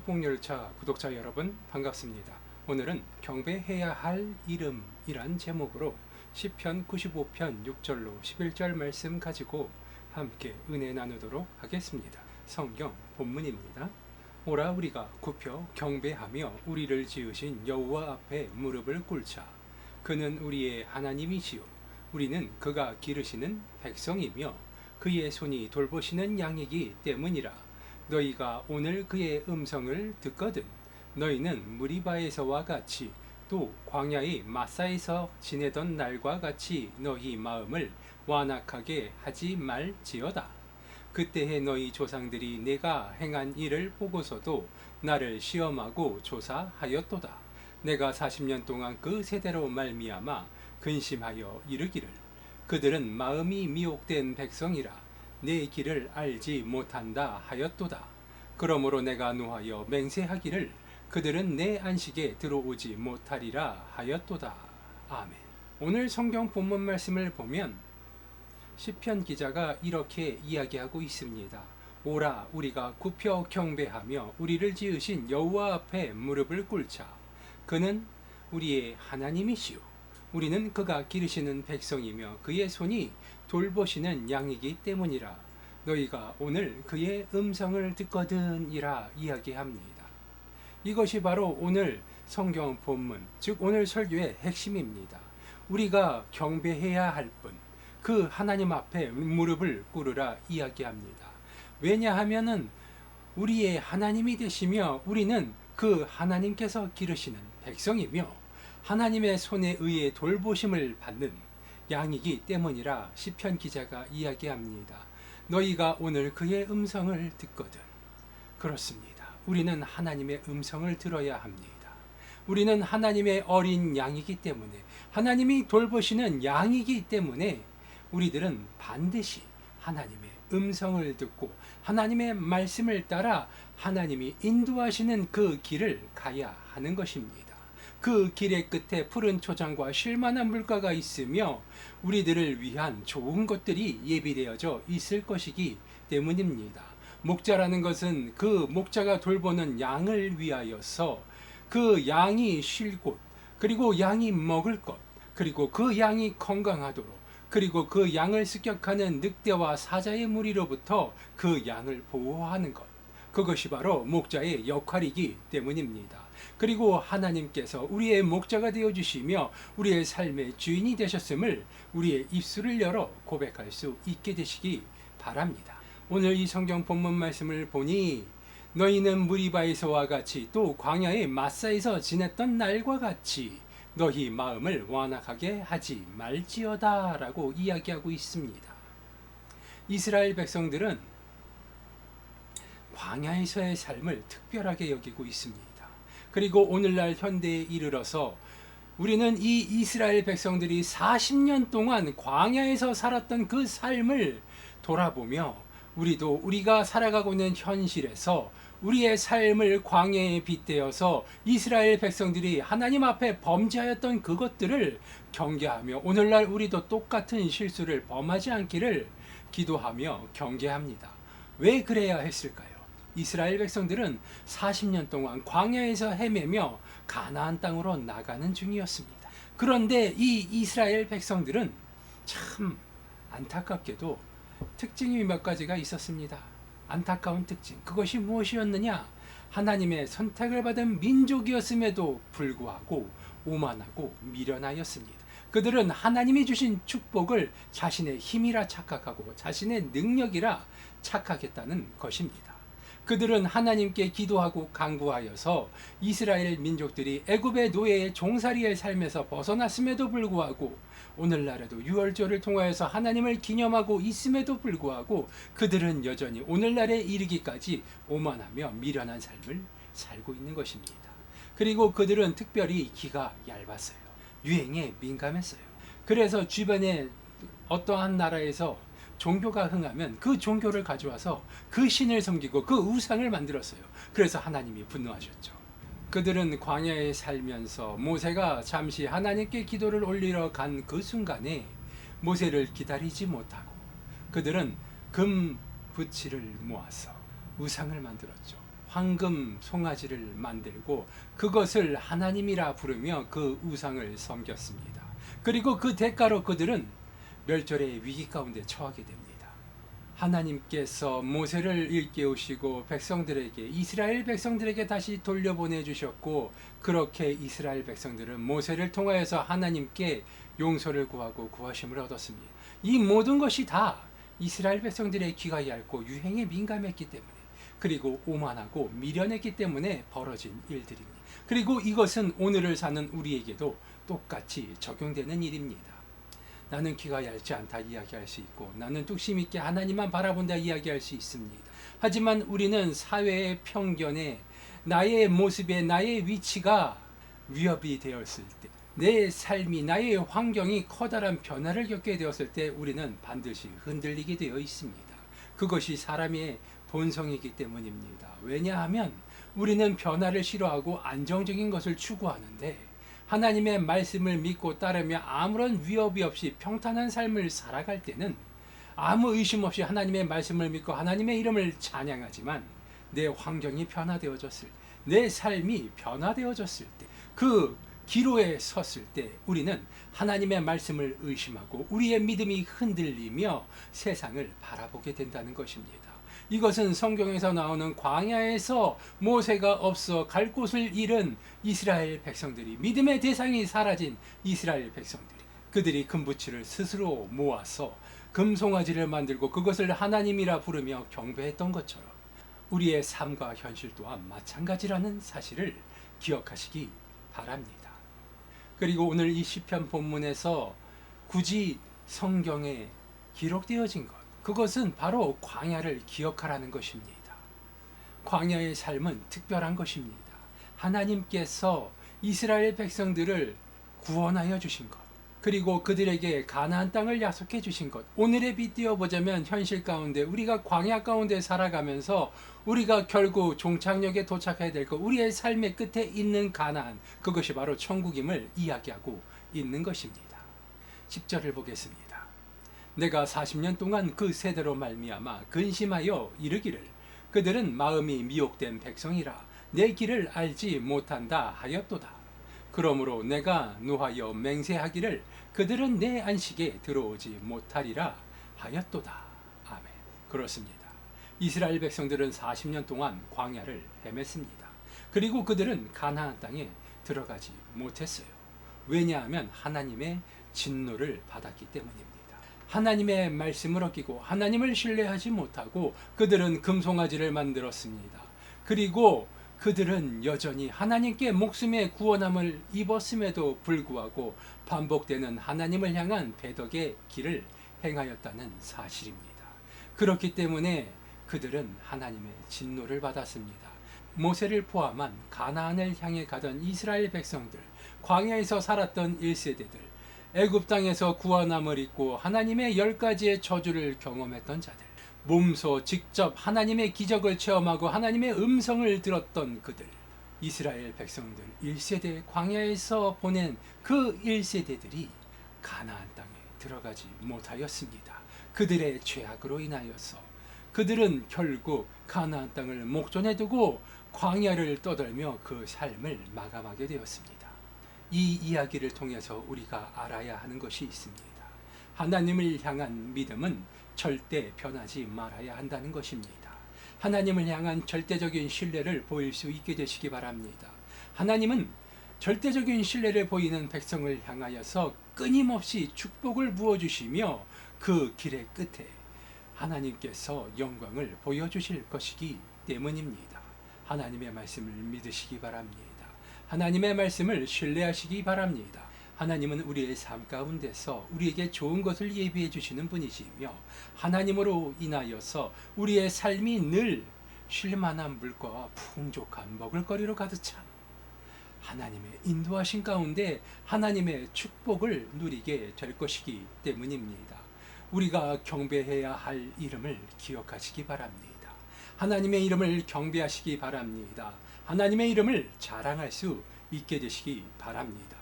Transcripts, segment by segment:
축복열차 구독자 여러분 반갑습니다. 오늘은 경배해야 할 이름이란 제목으로 시편 95편 6절로 11절 말씀 가지고 함께 은혜 나누도록 하겠습니다. 성경 본문입니다. 오라 우리가 굽혀 경배하며 우리를 지으신 여호와 앞에 무릎을 꿇자. 그는 우리의 하나님이시요 우리는 그가 기르시는 백성이며 그의 손이 돌보시는 양이기 때문이라. 너희가 오늘 그의 음성을 듣거든 너희는 무리바에서와 같이 또 광야의 마사에서 지내던 날과 같이 너희 마음을 완악하게 하지 말지어다. 그때의 너희 조상들이 내가 행한 일을 보고서도 나를 시험하고 조사하였도다. 내가 40년 동안 그 세대로 말미암아 근심하여 이르기를 그들은 마음이 미혹된 백성이라 내 길을 알지 못한다 하였도다. 그러므로 내가 노하여 맹세하기를 그들은 내 안식에 들어오지 못하리라 하였도다. 아멘. 오늘 성경 본문 말씀을 보면 시편 기자가 이렇게 이야기하고 있습니다. 오라 우리가 굽혀 경배하며 우리를 지으신 여호와 앞에 무릎을 꿇자. 그는 우리의 하나님이시요 우리는 그가 기르시는 백성이며 그의 손이 돌보시는 양이기 때문이라. 너희가 오늘 그의 음성을 듣거든이라 이야기합니다. 이것이 바로 오늘 성경 본문, 즉 오늘 설교의 핵심입니다. 우리가 경배해야 할 분, 그 하나님 앞에 무릎을 꿇으라 이야기합니다. 왜냐하면은 우리의 하나님이 되시며 우리는 그 하나님께서 기르시는 백성이며 하나님의 손에 의해 돌보심을 받는 양이기 때문이라 시편 기자가 이야기합니다. 너희가 오늘 그의 음성을 듣거든. 그렇습니다. 우리는 하나님의 음성을 들어야 합니다. 우리는 하나님의 어린 양이기 때문에 하나님이 돌보시는 양이기 때문에 우리들은 반드시 하나님의 음성을 듣고 하나님의 말씀을 따라 하나님이 인도하시는 그 길을 가야 하는 것입니다. 그 길의 끝에 푸른 초장과 쉴만한 물가가 있으며 우리들을 위한 좋은 것들이 예비되어져 있을 것이기 때문입니다. 목자라는 것은 그 목자가 돌보는 양을 위하여서 그 양이 쉴 곳, 그리고 양이 먹을 것, 그리고 그 양이 건강하도록, 그리고 그 양을 습격하는 늑대와 사자의 무리로부터 그 양을 보호하는 것, 그것이 바로 목자의 역할이기 때문입니다. 그리고 하나님께서 우리의 목자가 되어주시며 우리의 삶의 주인이 되셨음을 우리의 입술을 열어 고백할 수 있게 되시기 바랍니다. 오늘 이 성경 본문 말씀을 보니 너희는 무리바에서와 같이 또 광야의 마사에서 지냈던 날과 같이 너희 마음을 완악하게 하지 말지어다 라고 이야기하고 있습니다. 이스라엘 백성들은 광야에서의 삶을 특별하게 여기고 있습니다. 그리고 오늘날 현대에 이르러서 우리는 이 이스라엘 백성들이 40년 동안 광야에서 살았던 그 삶을 돌아보며 우리도 우리가 살아가고 있는 현실에서 우리의 삶을 광야에 빗대어서 이스라엘 백성들이 하나님 앞에 범죄하였던 그것들을 경계하며 오늘날 우리도 똑같은 실수를 범하지 않기를 기도하며 경계합니다. 왜 그래야 했을까요? 이스라엘 백성들은 40년 동안 광야에서 헤매며 가나안 땅으로 나가는 중이었습니다. 그런데 이 이스라엘 백성들은 참 안타깝게도 특징이 몇 가지가 있었습니다. 안타까운 특징. 그것이 무엇이었느냐? 하나님의 선택을 받은 민족이었음에도 불구하고 오만하고 미련하였습니다. 그들은 하나님이 주신 축복을 자신의 힘이라 착각하고 자신의 능력이라 착각했다는 것입니다. 그들은 하나님께 기도하고 간구하여서 이스라엘 민족들이 애굽의 노예의 종살이의 삶에서 벗어났음에도 불구하고 오늘날에도 유월절을 통하여서 하나님을 기념하고 있음에도 불구하고 그들은 여전히 오늘날에 이르기까지 오만하며 미련한 삶을 살고 있는 것입니다. 그리고 그들은 특별히 기가 얇았어요. 유행에 민감했어요. 그래서 주변에 어떠한 나라에서 종교가 흥하면 그 종교를 가져와서 그 신을 섬기고 그 우상을 만들었어요. 그래서 하나님이 분노하셨죠. 그들은 광야에 살면서 모세가 잠시 하나님께 기도를 올리러 간 그 순간에 모세를 기다리지 못하고 그들은 금 부치를 모아서 우상을 만들었죠. 황금 송아지를 만들고 그것을 하나님이라 부르며 그 우상을 섬겼습니다. 그리고 그 대가로 그들은 멸절의 위기 가운데 처하게 됩니다. 하나님께서 모세를 일깨우시고 이스라엘 백성들에게 다시 돌려보내 주셨고, 그렇게 이스라엘 백성들은 모세를 통하여서 하나님께 용서를 구하고 구하심을 얻었습니다. 이 모든 것이 다 이스라엘 백성들의 귀가 얇고 유행에 민감했기 때문에, 그리고 오만하고 미련했기 때문에 벌어진 일들입니다. 그리고 이것은 오늘을 사는 우리에게도 똑같이 적용되는 일입니다. 나는 귀가 얇지 않다 이야기할 수 있고, 나는 뚝심 있게 하나님만 바라본다 이야기할 수 있습니다. 하지만 우리는 사회의 편견에 나의 모습에 나의 위치가 위협이 되었을 때, 내 삶이 나의 환경이 커다란 변화를 겪게 되었을 때 우리는 반드시 흔들리게 되어 있습니다. 그것이 사람의 본성이기 때문입니다. 왜냐하면 우리는 변화를 싫어하고 안정적인 것을 추구하는데, 하나님의 말씀을 믿고 따르며 아무런 위협이 없이 평탄한 삶을 살아갈 때는 아무 의심 없이 하나님의 말씀을 믿고 하나님의 이름을 찬양하지만, 내 환경이 변화되어졌을 때, 내 삶이 변화되어졌을 때, 그 기로에 섰을 때 우리는 하나님의 말씀을 의심하고 우리의 믿음이 흔들리며 세상을 바라보게 된다는 것입니다. 이것은 성경에서 나오는 광야에서 모세가 없어 갈 곳을 잃은 이스라엘 백성들이, 믿음의 대상이 사라진 이스라엘 백성들이, 그들이 금부치를 스스로 모아서 금송아지를 만들고 그것을 하나님이라 부르며 경배했던 것처럼 우리의 삶과 현실 또한 마찬가지라는 사실을 기억하시기 바랍니다. 그리고 오늘 이 시편 본문에서 굳이 성경에 기록되어진 것, 그것은 바로 광야를 기억하라는 것입니다. 광야의 삶은 특별한 것입니다. 하나님께서 이스라엘 백성들을 구원하여 주신 것, 그리고 그들에게 가나안 땅을 약속해 주신 것, 오늘의 빗대어 보자면 현실 가운데 우리가 광야 가운데 살아가면서 우리가 결국 종착역에 도착해야 될 것, 우리의 삶의 끝에 있는 가나안, 그것이 바로 천국임을 이야기하고 있는 것입니다. 10절을 보겠습니다. 내가 40년 동안 그 세대로 말미암아 근심하여 이르기를, 그들은 마음이 미혹된 백성이라 내 길을 알지 못한다 하였도다. 그러므로 내가 노하여 맹세하기를, 그들은 내 안식에 들어오지 못하리라 하였도다. 아멘. 그렇습니다. 이스라엘 백성들은 40년 동안 광야를 헤맸습니다. 그리고 그들은 가나안 땅에 들어가지 못했어요. 왜냐하면 하나님의 진노를 받았기 때문입니다. 하나님의 말씀을 어기고 하나님을 신뢰하지 못하고 그들은 금송아지를 만들었습니다. 그리고 그들은 여전히 하나님께 목숨의 구원함을 입었음에도 불구하고 반복되는 하나님을 향한 배덕의 길을 행하였다는 사실입니다. 그렇기 때문에 그들은 하나님의 진노를 받았습니다. 모세를 포함한 가나안을 향해 가던 이스라엘 백성들, 광야에서 살았던 1세대들, 애굽 땅에서 구원함을 입고 하나님의 10가지의 저주를 경험했던 자들, 몸소 직접 하나님의 기적을 체험하고 하나님의 음성을 들었던 그들, 이스라엘 백성들 1세대 광야에서 보낸 그 1세대들이 가나안 땅에 들어가지 못하였습니다. 그들의 죄악으로 인하여서 그들은 결국 가나안 땅을 목전에 두고 광야를 떠돌며 그 삶을 마감하게 되었습니다. 이 이야기를 통해서 우리가 알아야 하는 것이 있습니다. 하나님을 향한 믿음은 절대 변하지 말아야 한다는 것입니다. 하나님을 향한 절대적인 신뢰를 보일 수 있게 되시기 바랍니다. 하나님은 절대적인 신뢰를 보이는 백성을 향하여서 끊임없이 축복을 부어주시며 그 길의 끝에 하나님께서 영광을 보여주실 것이기 때문입니다. 하나님의 말씀을 믿으시기 바랍니다. 하나님의 말씀을 신뢰하시기 바랍니다. 하나님은 우리의 삶 가운데서 우리에게 좋은 것을 예비해 주시는 분이시며, 하나님으로 인하여서 우리의 삶이 늘 쉴만한 물과 풍족한 먹을거리로 가득 찬 하나님의 인도하신 가운데 하나님의 축복을 누리게 될 것이기 때문입니다. 우리가 경배해야 할 이름을 기억하시기 바랍니다. 하나님의 이름을 경배하시기 바랍니다. 하나님의 이름을 자랑할 수 있게 되시기 바랍니다.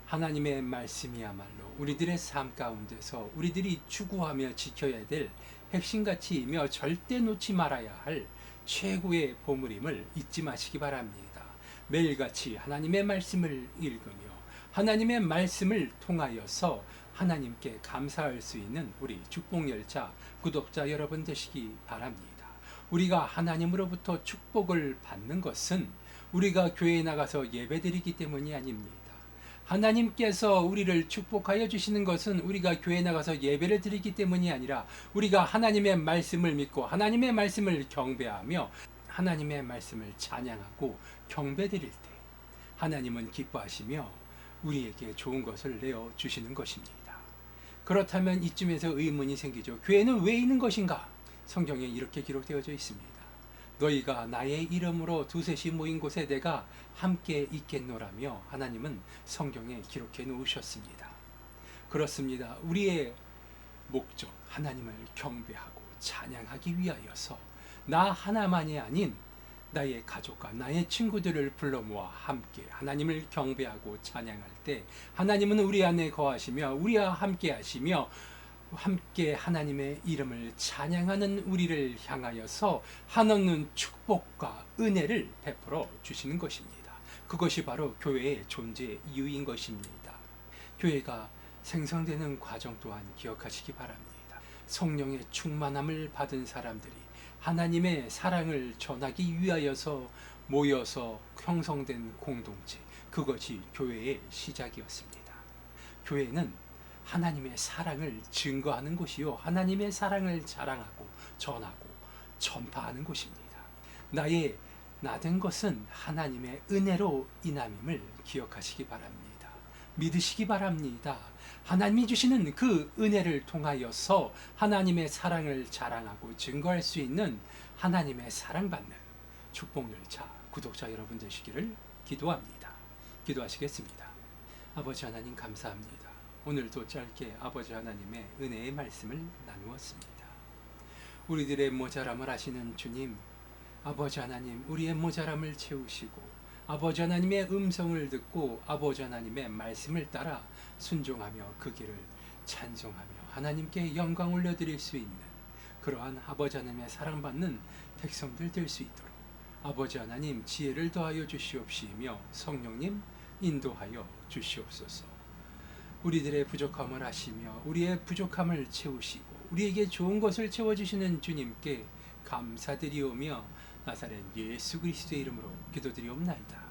하나님의 말씀이야말로 우리들의 삶 가운데서 우리들이 추구하며 지켜야 될 핵심 가치이며 절대 놓지 말아야 할 최고의 보물임을 잊지 마시기 바랍니다. 매일같이 하나님의 말씀을 읽으며 하나님의 말씀을 통하여서 하나님께 감사할 수 있는 우리 축복열차 구독자 여러분 되시기 바랍니다. 우리가 하나님으로부터 축복을 받는 것은 우리가 교회에 나가서 예배드리기 때문이 아닙니다. 하나님께서 우리를 축복하여 주시는 것은 우리가 교회에 나가서 예배를 드리기 때문이 아니라 우리가 하나님의 말씀을 믿고 하나님의 말씀을 경배하며 하나님의 말씀을 찬양하고 경배드릴 때 하나님은 기뻐하시며 우리에게 좋은 것을 내어 주시는 것입니다. 그렇다면 이쯤에서 의문이 생기죠. 교회는 왜 있는 것인가? 성경에 이렇게 기록되어져 있습니다. 너희가 나의 이름으로 두셋이 모인 곳에 내가 함께 있겠노라며 하나님은 성경에 기록해 놓으셨습니다. 그렇습니다. 우리의 목적, 하나님을 경배하고 찬양하기 위하여서 나 하나만이 아닌 나의 가족과 나의 친구들을 불러 모아 함께 하나님을 경배하고 찬양할 때 하나님은 우리 안에 거하시며 우리와 함께 하시며 함께 하나님의 이름을 찬양하는 우리를 향하여서 한없는 축복과 은혜를 베풀어 주시는 것입니다. 그것이 바로 교회의 존재 이유인 것입니다. 교회가 생성되는 과정 또한 기억하시기 바랍니다. 성령의 충만함을 받은 사람들이 하나님의 사랑을 전하기 위하여서 모여서 형성된 공동체, 그것이 교회의 시작이었습니다. 교회는 하나님의 사랑을 증거하는 곳이요 하나님의 사랑을 자랑하고 전하고 전파하는 곳입니다. 나의 나된 것은 하나님의 은혜로 인함임을 기억하시기 바랍니다. 믿으시기 바랍니다. 하나님이 주시는 그 은혜를 통하여서 하나님의 사랑을 자랑하고 증거할 수 있는 하나님의 사랑받는 축복열차 구독자 여러분 되시기를 기도합니다. 기도하시겠습니다. 아버지 하나님 감사합니다. 오늘도 짧게 아버지 하나님의 은혜의 말씀을 나누었습니다. 우리들의 모자람을 아시는 주님, 아버지 하나님 우리의 모자람을 채우시고 아버지 하나님의 음성을 듣고 아버지 하나님의 말씀을 따라 순종하며 그 길을 찬송하며 하나님께 영광 올려드릴 수 있는 그러한 아버지 하나님의 사랑받는 백성들 될 수 있도록 아버지 하나님 지혜를 더하여 주시옵시며 성령님 인도하여 주시옵소서. 우리들의 부족함을 아시며 우리의 부족함을 채우시고 우리에게 좋은 것을 채워주시는 주님께 감사드리오며 나사렛 예수 그리스도의 이름으로 기도드리옵나이다.